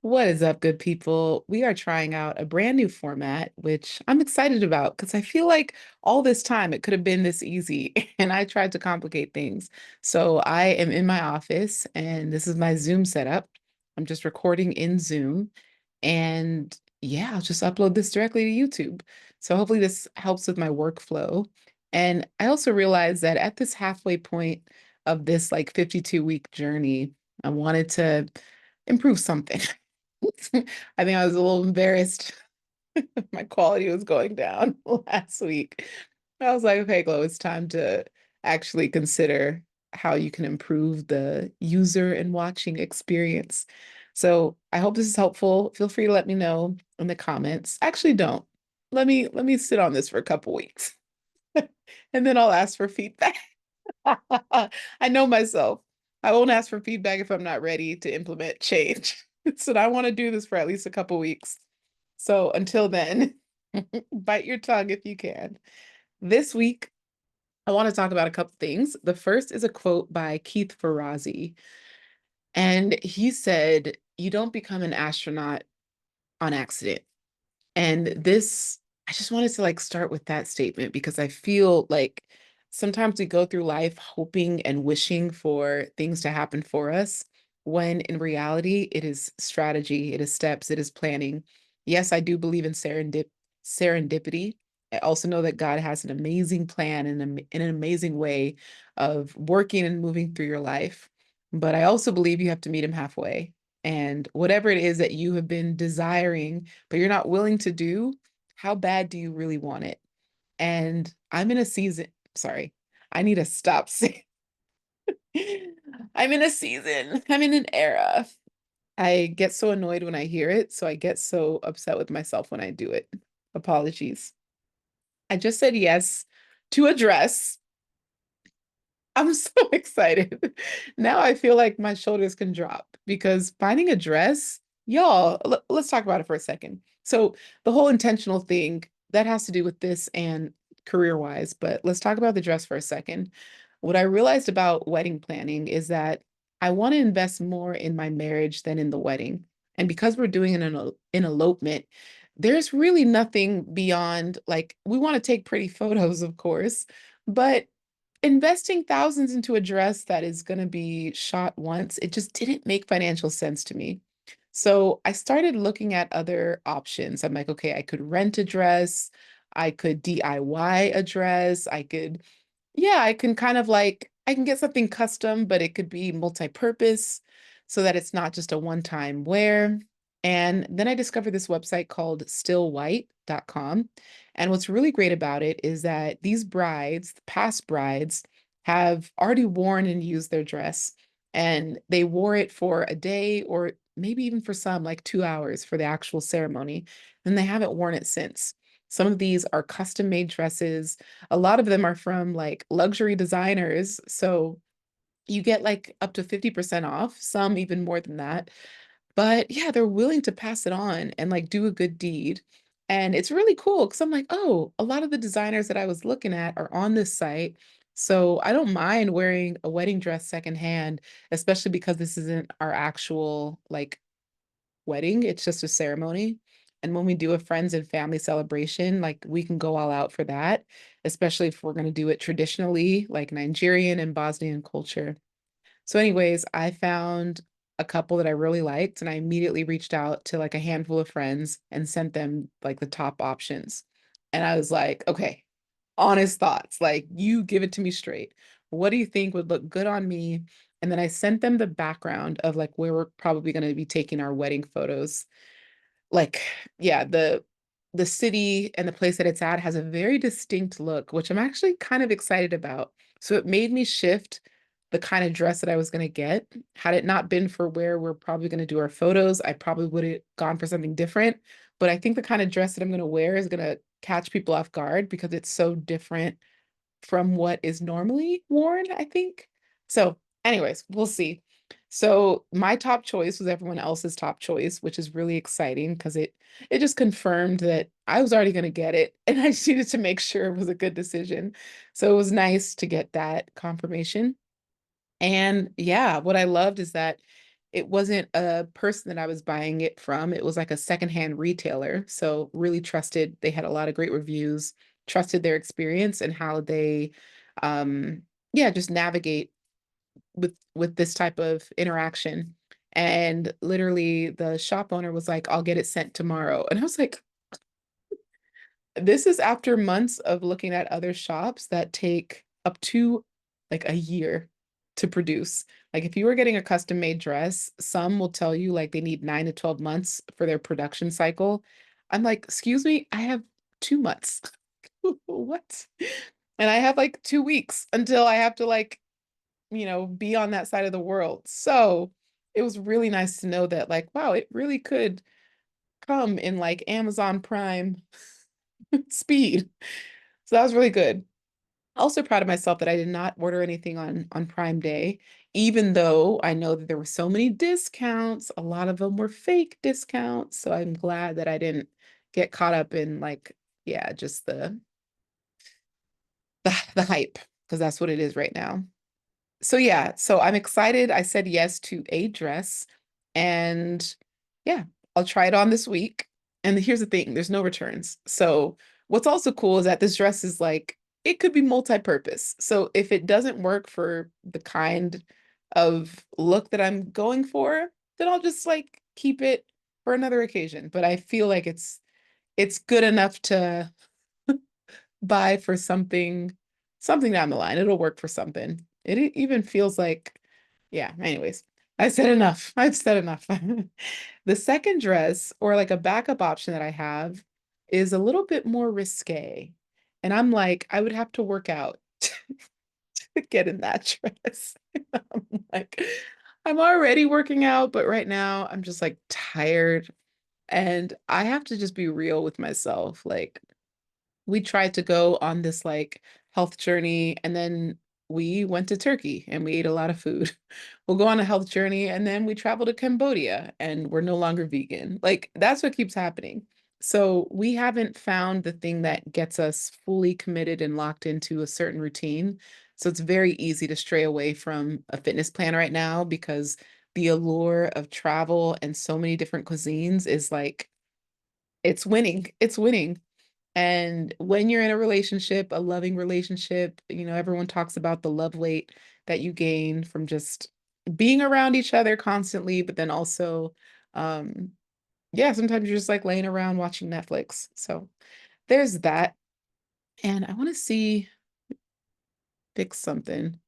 What is up, good people? We are trying out a brand new format, which I'm excited about because I feel like all this time it could have been this easy, and I tried to complicate things. So I am in my office, and this is my Zoom setup. I'm just recording in Zoom, and yeah, I'll just upload this directly to YouTube. So hopefully this helps with my workflow. And I also realized that at this halfway point of this like 52-week journey, I wanted to improve something. I think I was a little embarrassed. My quality was going down last week. I was like, okay, Chloe, it's time to actually consider how you can improve the user and watching experience. So I hope this is helpful. Feel free to let me know in the comments. Actually, don't. Let me sit on this for a couple weeks and then I'll ask for feedback. I know myself. I won't ask for feedback if I'm not ready to implement change. So I want to do this for at least a couple weeks. So until then, bite your tongue if you can. This week, I want to talk about a couple things. The first is a quote by Keith Ferrazzi, and he said, "You don't become an astronaut on accident." And this, I just wanted to like start with that statement because I feel like sometimes we go through life hoping and wishing for things to happen for us, when in reality, it is strategy, it is steps, it is planning. Yes, I do believe in serendipity. I also know that God has an amazing plan and an amazing way of working and moving through your life. But I also believe you have to meet him halfway. And whatever it is that you have been desiring, but you're not willing to do, how bad do you really want it? And I'm in a season, sorry, I need to stop saying, I'm in a season, I'm in an era. I get so annoyed when I hear it, so I get so upset with myself when I do it. Apologies. I just said yes to a dress. I'm so excited. Now I feel like my shoulders can drop because finding a dress, y'all, let's talk about it for a second. So, the whole intentional thing that has to do with this and career-wise, but let's talk about the dress for a second. What I realized about wedding planning is that I want to invest more in my marriage than in the wedding. And because we're doing an elopement, there's really nothing beyond like we want to take pretty photos, of course, but investing thousands into a dress that is going to be shot once, it just didn't make financial sense to me. So I started looking at other options. I'm like, okay, I could rent a dress, I could DIY a dress, yeah, I can kind of like, I can get something custom, but it could be multi-purpose so that it's not just a one-time wear. And then I discovered this website called stillwhite.com. And what's really great about it is that these brides, the past brides, have already worn and used their dress. And they wore it for a day or maybe even for some, like 2 hours for the actual ceremony. And they haven't worn it since. Some of these are custom made dresses. A lot of them are from like luxury designers. So you get like up to 50% off, some even more than that. But yeah, they're willing to pass it on and like do a good deed. And it's really cool because I'm like, oh, a lot of the designers that I was looking at are on this site. So I don't mind wearing a wedding dress secondhand, especially because this isn't our actual like wedding, it's just a ceremony. And when we do a friends and family celebration, like we can go all out for that, especially if we're going to do it traditionally, like Nigerian and Bosnian culture. So, anyways, I found a couple that I really liked, and I immediately reached out to like a handful of friends and sent them like the top options. And I was like, okay, honest thoughts, like you give it to me straight. What do you think would look good on me? And then I sent them the background of like where we're probably going to be taking our wedding photos. Like, yeah, the city and the place that it's at has a very distinct look, which I'm actually kind of excited about. So it made me shift the kind of dress that I was going to get. Had it not been for where we're probably going to do our photos, I probably would have gone for something different. But I think the kind of dress that I'm going to wear is going to catch people off guard because it's so different from what is normally worn, I think. So, anyways, we'll see. So, my top choice was everyone else's top choice, which is really exciting because it just confirmed that I was already going to get it and I just needed to make sure it was a good decision. So, it was nice to get that confirmation. And yeah, what I loved is that it wasn't a person that I was buying it from. It was like a secondhand retailer. So really trusted. They had a lot of great reviews, trusted their experience and how they yeah, just navigate with this type of interaction. And literally the shop owner was like, I'll get it sent tomorrow. And I was like, this is after months of looking at other shops that take up to like a year to produce. Like if you were getting a custom made dress, some will tell you like they need 9 to 12 months for their production cycle. I'm like, excuse me, I have 2 months. What? And I have like 2 weeks until I have to like, be on that side of the world. So it was really nice to know that like, wow, it really could come in like Amazon Prime speed. So that was really good. Also proud of myself that I did not order anything on Prime Day, even though I know that there were so many discounts. A lot of them were fake discounts. So I'm glad that I didn't get caught up in like, yeah, just the hype, because that's what it is right now. So yeah, so I'm excited. I said yes to a dress and yeah, I'll try it on this week. And here's the thing, there's no returns. So what's also cool is that this dress is like it could be multi-purpose. So if it doesn't work for the kind of look that I'm going for, then I'll just like keep it for another occasion. But I feel like it's good enough to buy for something down the line. It'll work for something. It even feels like, yeah, anyways. I said enough. I've said enough. The second dress or like a backup option that I have is a little bit more risque. And I'm like, I would have to work out to get in that dress. I'm like, I'm already working out, but right now I'm just like tired. And I have to just be real with myself. Like, we tried to go on this like health journey and then we went to Turkey and we ate a lot of food. We'll go on a health journey and then we travel to Cambodia and we're no longer vegan. Like that's what keeps happening. So we haven't found the thing that gets us fully committed and locked into a certain routine. So it's very easy to stray away from a fitness plan right now because the allure of travel and so many different cuisines is like, it's winning. It's winning. And when you're in a relationship, a loving relationship, everyone talks about the love weight that you gain from just being around each other constantly, but then also, um, yeah, sometimes you're just like laying around watching Netflix. So there's that. And I want to fix something.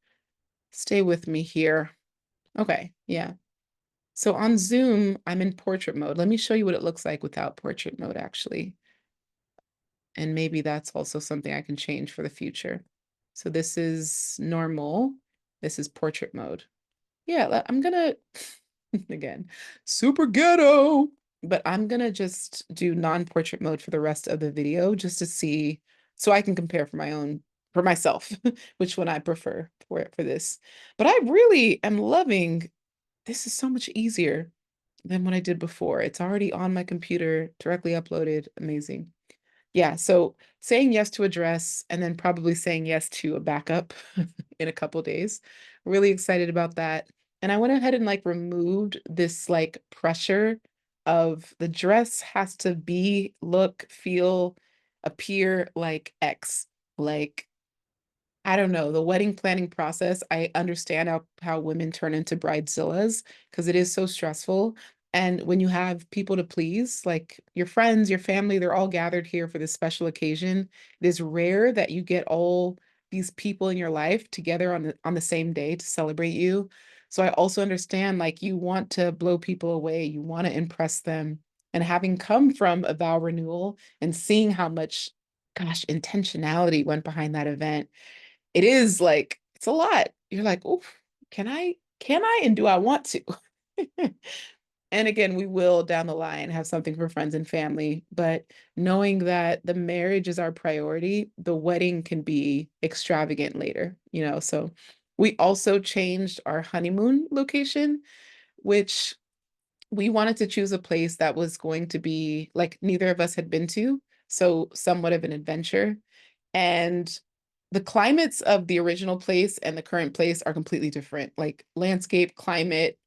Stay with me here. Okay, yeah. So on Zoom, I'm in portrait mode. Let me show you what it looks like without portrait mode, actually. And maybe that's also something I can change for the future. So this is normal. This is portrait mode. Yeah, I'm gonna, again, super ghetto, but I'm gonna just do non-portrait mode for the rest of the video just to see, so I can compare for myself, which one I prefer for this. But I really am loving, this is so much easier than what I did before. It's already on my computer, directly uploaded. Amazing. Yeah, so saying yes to a dress and then probably saying yes to a backup in a couple days. Really excited about that. And I went ahead and like removed this like pressure of the dress has to be, look, feel, appear like X. Like I don't know, the wedding planning process, I understand how women turn into bridezillas because it is so stressful. And when you have people to please, like your friends, your family, they're all gathered here for this special occasion. It is rare that you get all these people in your life together on the same day to celebrate you. So I also understand like you want to blow people away, you want to impress them. And having come from a vow renewal and seeing how much, gosh, intentionality went behind that event, it is like it's a lot. You're like, oh, can I, and do I want to? And again, we will down the line have something for friends and family, but knowing that the marriage is our priority, the wedding can be extravagant later. So we also changed our honeymoon location, which we wanted to choose a place that was going to be like neither of us had been to, so somewhat of an adventure. And the climates of the original place and the current place are completely different, like landscape, climate,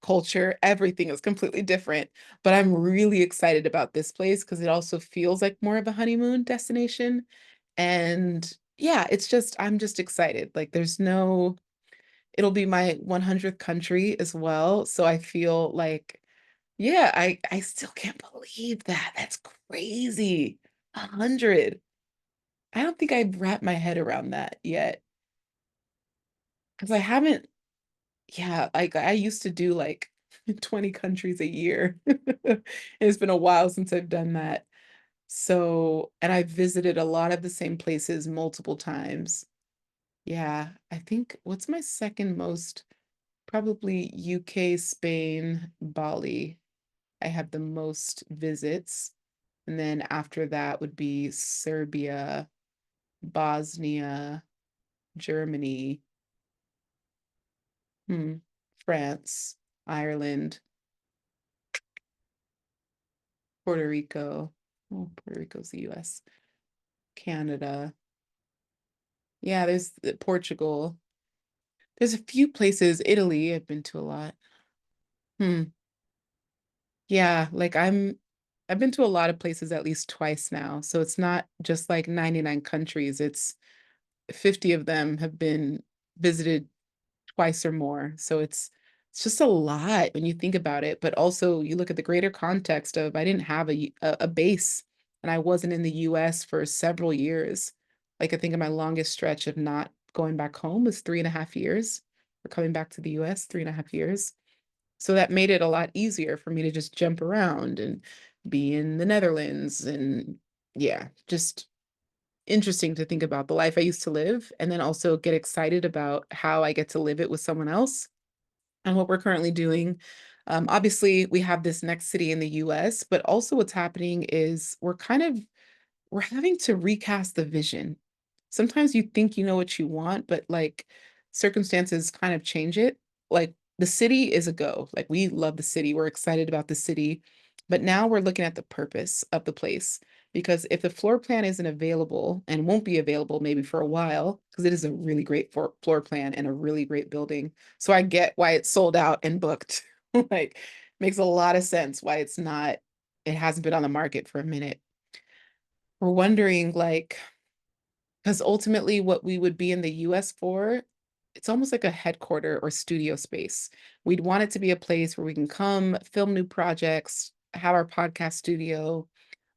culture, everything is completely different. But I'm really excited about this place because it also feels like more of a honeymoon destination. And yeah, I'm just excited. Like there's no, it'll be my 100th country as well. So I feel like, yeah, I still can't believe that. That's crazy. 100. I don't think I've wrapped my head around that yet. Because I haven't, yeah, like I used to do like 20 countries a year. It's been a while since I've done that. So, and I've visited a lot of the same places multiple times. Yeah, I think what's my second most? Probably UK, Spain, Bali. I have the most visits. And then after that would be Serbia, Bosnia, Germany, hmm, France, Ireland, Puerto Rico. Oh, Puerto Rico's the US. Canada. Yeah, there's Portugal. There's a few places, Italy, I've been to a lot. Hmm. Yeah, like I've been to a lot of places at least twice now. So it's not just like 99 countries. It's 50 of them have been visited twice or more. So it's just a lot when you think about it, but also you look at the greater context of I didn't have a base and I wasn't in the US for several years. Like I think of my longest stretch of not going back home was 3.5 years, or coming back to the US 3.5 years. So that made it a lot easier for me to just jump around and be in the Netherlands and yeah, just interesting to think about the life I used to live and then also get excited about how I get to live it with someone else and what we're currently doing. Obviously, we have this next city in the US, but also what's happening is we're having to recast the vision. Sometimes you think you know what you want, but like circumstances kind of change it. Like the city is a go. Like we love the city. We're excited about the city. But now we're looking at the purpose of the place. Because if the floor plan isn't available and won't be available maybe for a while, because it is a really great floor plan and a really great building. So I get why it's sold out and booked. Like makes a lot of sense why it hasn't been on the market for a minute. We're wondering like, because ultimately what we would be in the US for, it's almost like a headquarter or studio space. We'd want it to be a place where we can come film new projects, have our podcast studio,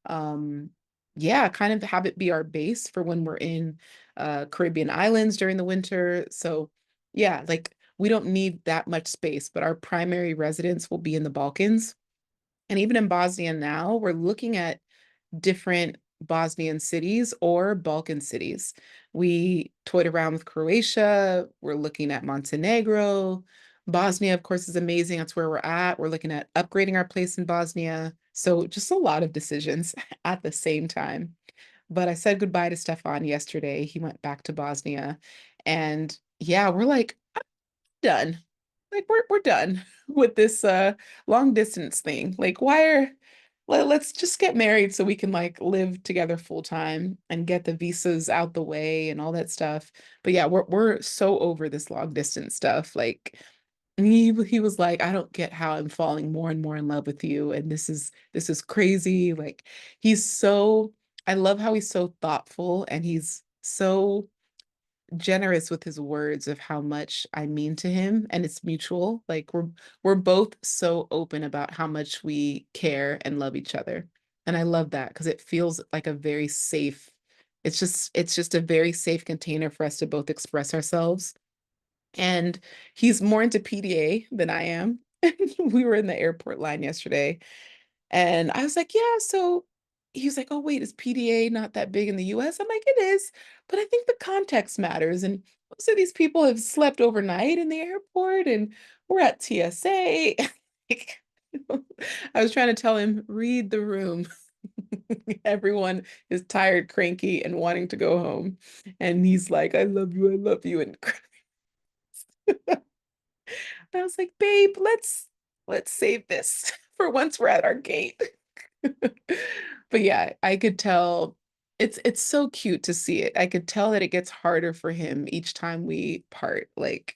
um, yeah, kind of have it be our base for when we're in Caribbean islands during the winter. So yeah, like we don't need that much space, but our primary residence will be in the Balkans. And even in Bosnia now, we're looking at different Bosnian cities or Balkan cities. We toyed around with Croatia. We're looking at Montenegro. Bosnia, of course, is amazing. That's where we're at. We're looking at upgrading our place in Bosnia. So just a lot of decisions at the same time. But I said goodbye to Stefan yesterday. He went back to Bosnia. And yeah, we're like, done. Like we're done with this long distance thing. Like let's just get married so we can like live together full time and get the visas out the way and all that stuff. But yeah, we're so over this long distance stuff. Like he was like, I don't get how I'm falling more and more in love with you. And this is crazy. Like he's so I love how he's so thoughtful and he's so generous with his words of how much I mean to him and it's mutual. Like we're both so open about how much we care and love each other. And I love that because it feels like a very safe, it's just a very safe container for us to both express ourselves. And he's more into PDA than I am. We were in the airport line yesterday and I was like, yeah, so he was like, oh, wait, is PDA not that big in the US? I'm like, it is, but I think the context matters. And most of these people have slept overnight in the airport and we're at TSA. Like, I was trying to tell him, read the room. Everyone is tired, cranky, and wanting to go home. And he's like, I love you, I love you. And I was like, babe, let's save this for once we're at our gate. But yeah, I could tell it's so cute to see it. I could tell that it gets harder for him each time we part. Like,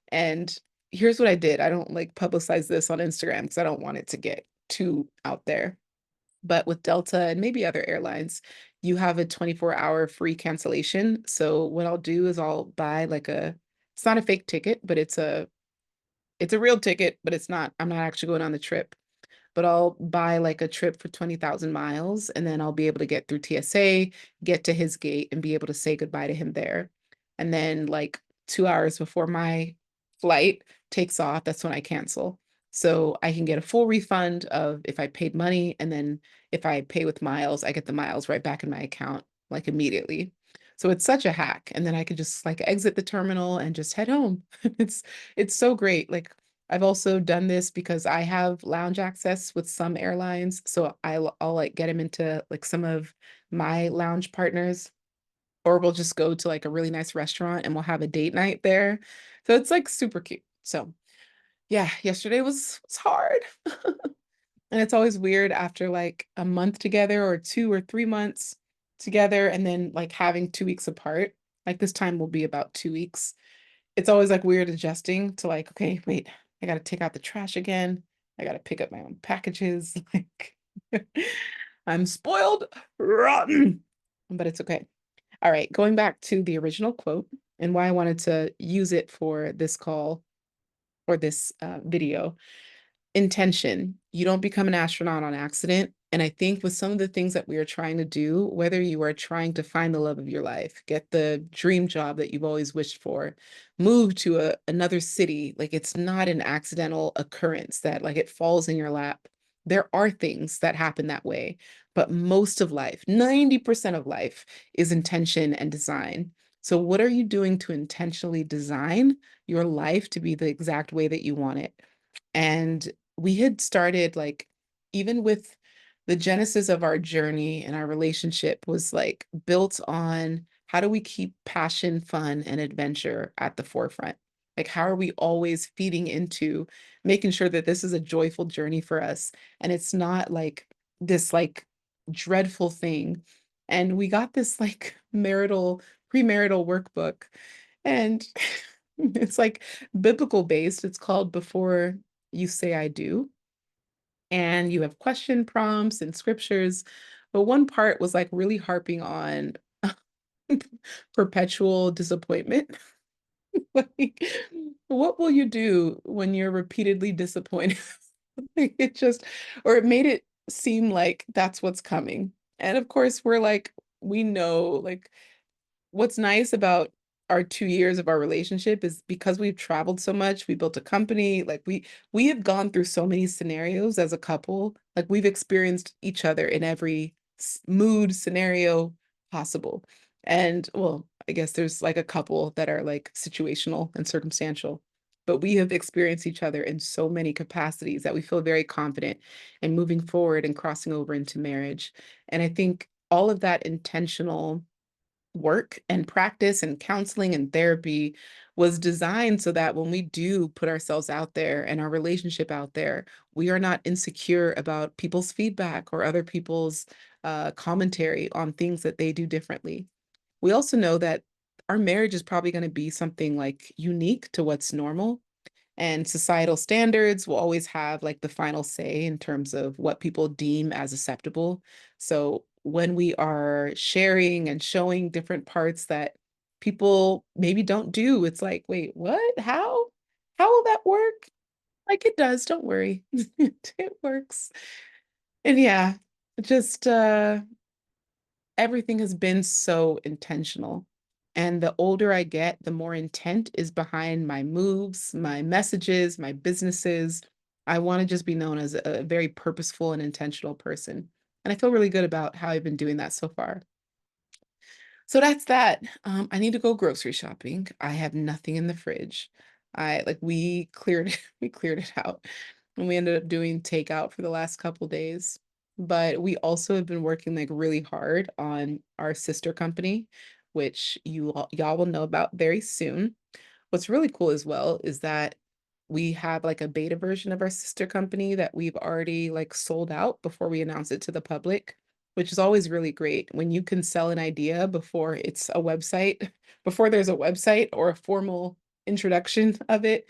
and here's what I did. I don't like publicize this on Instagram because I don't want it to get too out there. But with Delta and maybe other airlines, you have a 24-hour free cancellation. So what I'll do is I'll buy like it's not a fake ticket, but it's a real ticket, but I'm not actually going on the trip, but I'll buy like a trip for 20,000 miles and then I'll be able to get through TSA, get to his gate and be able to say goodbye to him there. And then like 2 hours before my flight takes off, that's when I cancel. So I can get a full refund of if I paid money. And then if I pay with miles, I get the miles right back in my account like immediately. So it's such a hack. And then I could just like exit the terminal and just head home. It's so great. Like I've also done this because I have lounge access with some airlines. So I'll like get him into like some of my lounge partners, or we'll just go to like a really nice restaurant and we'll have a date night there. So it's like super cute. So yeah, yesterday was hard. And it's always weird after like a month together or 2 or 3 months together and then like having 2 weeks apart. Like this time will be about 2 weeks. It's always like weird adjusting to like, okay, wait, I gotta take out the trash again. I gotta pick up my own packages. Like I'm spoiled rotten, but it's okay. All right, going back to the original quote and why I wanted to use it for this call or this video. Intention. You don't become an astronaut on accident. And I think with some of the things that we are trying to do, whether you are trying to find the love of your life, get the dream job that you've always wished for, move to another city, like it's not an accidental occurrence that like it falls in your lap. There are things that happen that way, but most of life, 90% of life is intention and design. So what are you doing to intentionally design your life to be the exact way that you want it? And we had started like, even with the genesis of our journey and our relationship was like built on how do we keep passion, fun, and adventure at the forefront? Like, how are we always feeding into making sure that this is a joyful journey for us? And it's not like this like dreadful thing. And we got this like premarital workbook. And it's like biblical based. It's called Before You Say I Do. And you have question prompts and scriptures. But one part was like really harping on perpetual disappointment. Like, what will you do when you're repeatedly disappointed? Like, it just, or it made it seem like that's what's coming. And of course, we're like, we know, like, what's nice about our 2 years of our relationship is because we've traveled so much, we built a company, like we have gone through so many scenarios as a couple. Like we've experienced each other in every mood scenario possible. And well, I guess there's like a couple that are like situational and circumstantial, but we have experienced each other in so many capacities that we feel very confident in moving forward and crossing over into marriage. And I think all of that intentional work and practice and counseling and therapy was designed so that when we do put ourselves out there and our relationship out there, we are not insecure about people's feedback or other people's commentary on things that they do differently. We also know that our marriage is probably going to be something like unique to what's normal. And societal standards will always have like the final say in terms of what people deem as acceptable. So when we are sharing and showing different parts that people maybe don't do, it's like, wait, what? How? How will that work? Like it does, don't worry. It works. And yeah, just everything has been so intentional. And the older I get, the more intent is behind my moves, my messages, my businesses. I want to just be known as a very purposeful and intentional person. And I feel really good about how I've been doing that so far. So that's that. I need to go grocery shopping. I have nothing in the fridge. I like we cleared we cleared it out, and we ended up doing takeout for the last couple days. But we also have been working like really hard on our sister company, which y'all will know about very soon. What's really cool as well is that we have like a beta version of our sister company that we've already like sold out before we announce it to the public, which is always really great when you can sell an idea before it's a website, before there's a website or a formal introduction of it.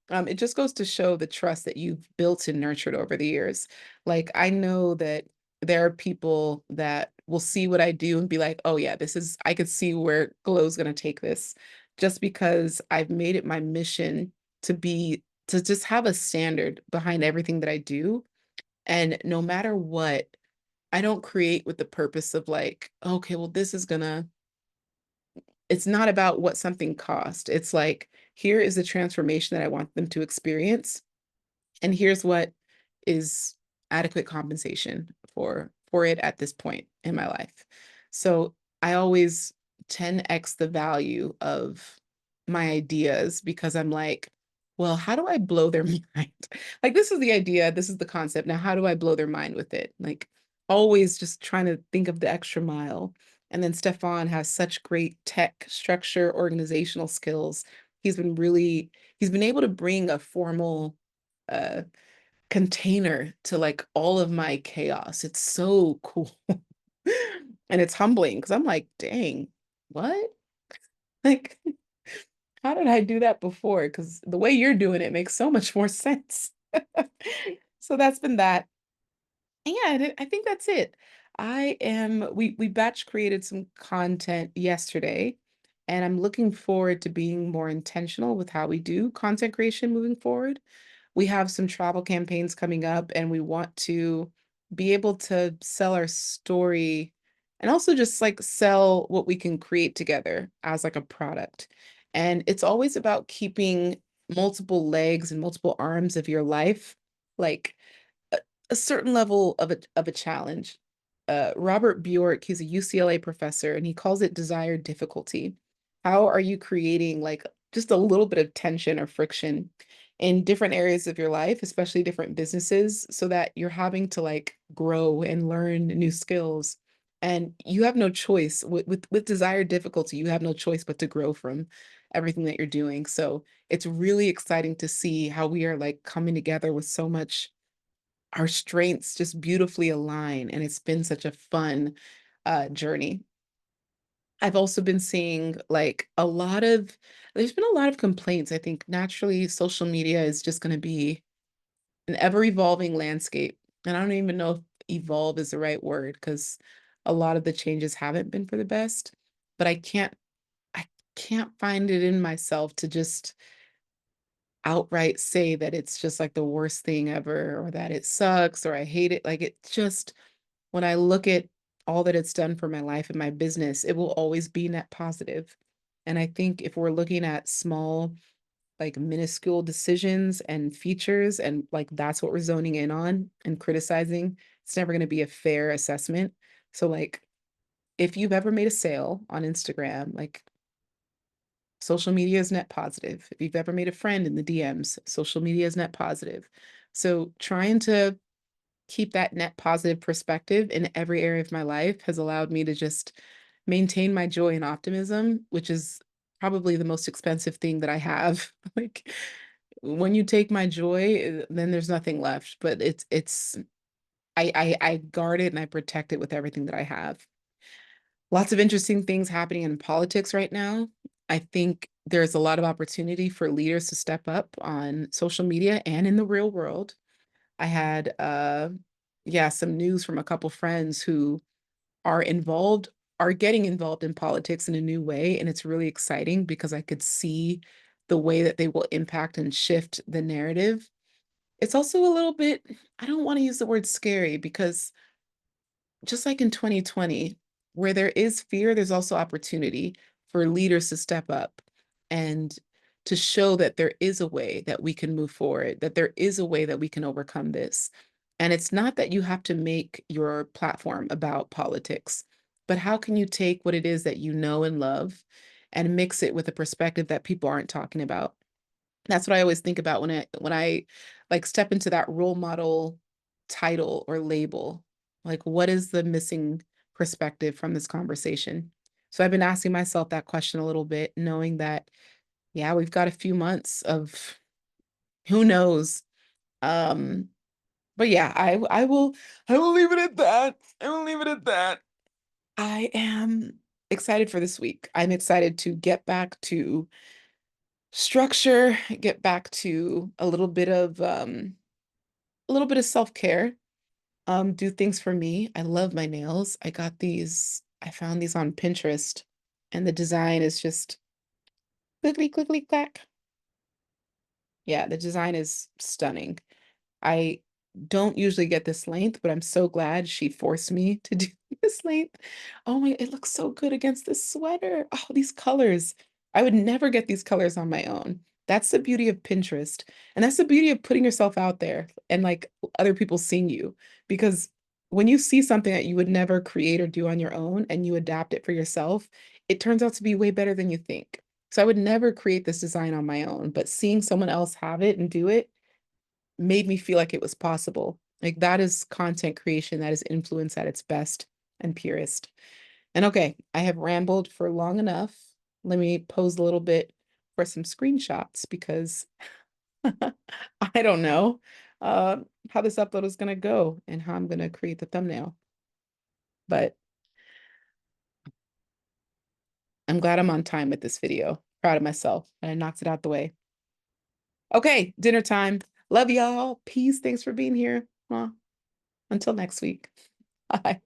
It just goes to show the trust that you've built and nurtured over the years. Like, I know that there are people that will see what I do and be like, oh, yeah, I could see where Glow's going to take this, just because I've made it my mission to just have a standard behind everything that I do. And no matter what, I don't create with the purpose of like, okay, well, it's not about what something cost. It's like, here is the transformation that I want them to experience, and here's what is adequate compensation for it at this point in my life. So I always 10x the value of my ideas, because I'm like, well, how do I blow their mind? Like, this is the idea, this is the concept. Now, how do I blow their mind with it? Like, always just trying to think of the extra mile. And then Stefan has such great tech structure, organizational skills. He's been able to bring a formal uh container to like all of my chaos. It's so cool. And it's humbling because I'm like, dang, what? Like, how did I do that before? Because the way you're doing it makes so much more sense. So that's been that. And yeah, I think that's it. We batch created some content yesterday, and I'm looking forward to being more intentional with how we do content creation moving forward. We have some travel campaigns coming up, and we want to be able to sell our story and also just like sell what we can create together as like a product. And it's always about keeping multiple legs and multiple arms of your life, like a, a certain level of a challenge. Robert Bjork, he's a UCLA professor, and he calls it desired difficulty. How are you creating like just a little bit of tension or friction in different areas of your life, especially different businesses, so that you're having to like grow and learn new skills. And you have no choice with desired difficulty, you have no choice but to grow from everything that you're doing. So it's really exciting to see how we are like coming together with so much, our strengths just beautifully align. And it's been such a fun journey. I've also been seeing like there's been a lot of complaints. I think naturally social media is just going to be an ever evolving landscape. And I don't even know if evolve is the right word, because a lot of the changes haven't been for the best. But I can't find it in myself to just outright say that it's just like the worst thing ever, or that it sucks, or I hate it. Like, it just, when I look at all that it's done for my life and my business, it will always be net positive. And I think if we're looking at small, like minuscule decisions and features, and like that's what we're zoning in on and criticizing, it's never going to be a fair assessment. So, like, if you've ever made a sale on Instagram, like, social media is net positive. If you've ever made a friend in the DMs, social media is net positive. So, trying to keep that net positive perspective in every area of my life has allowed me to just maintain my joy and optimism, which is probably the most expensive thing that I have. Like, when you take my joy, then there's nothing left. But I guard it and I protect it with everything that I have. Lots of interesting things happening in politics right now. I think there's a lot of opportunity for leaders to step up on social media and in the real world. I had yeah, some news from a couple friends who are involved, are getting involved in politics in a new way, and it's really exciting because I could see the way that they will impact and shift the narrative. It's also a little bit, I don't want to use the word scary, because just like in 2020, where there is fear, there's also opportunity for leaders to step up and to show that there is a way that we can move forward, that there is a way that we can overcome this. And it's not that you have to make your platform about politics, but how can you take what it is that you know and love and mix it with a perspective that people aren't talking about? That's what I always think about when I like step into that role model title or label. Like, what is the missing perspective from this conversation? So I've been asking myself that question a little bit, knowing that, yeah, we've got a few months of who knows. Um, but yeah, I will leave it at that. I will leave it at that. I am excited for this week. I'm excited to get back to Structure, get back to a little bit of self-care. Do things for me. I love my nails. I found these on Pinterest, and the design is just clickety clickety clack. Yeah, the design is stunning. I don't usually get this length, but I'm so glad she forced me to do this length. Oh my, it looks so good against this sweater. Oh, these colors. I would never get these colors on my own. That's the beauty of Pinterest. And that's the beauty of putting yourself out there and like other people seeing you. Because when you see something that you would never create or do on your own and you adapt it for yourself, it turns out to be way better than you think. So I would never create this design on my own, but seeing someone else have it and do it made me feel like it was possible. Like that is content creation, that is influence at its best and purest. And okay, I have rambled for long enough. Let me pose a little bit for some screenshots because I don't know uh, how this upload is going to go and how I'm going to create the thumbnail. But I'm glad I'm on time with this video. Proud of myself and I knocked it out the way. Okay, dinner time. Love y'all. Peace. Thanks for being here. Well, until next week. Bye.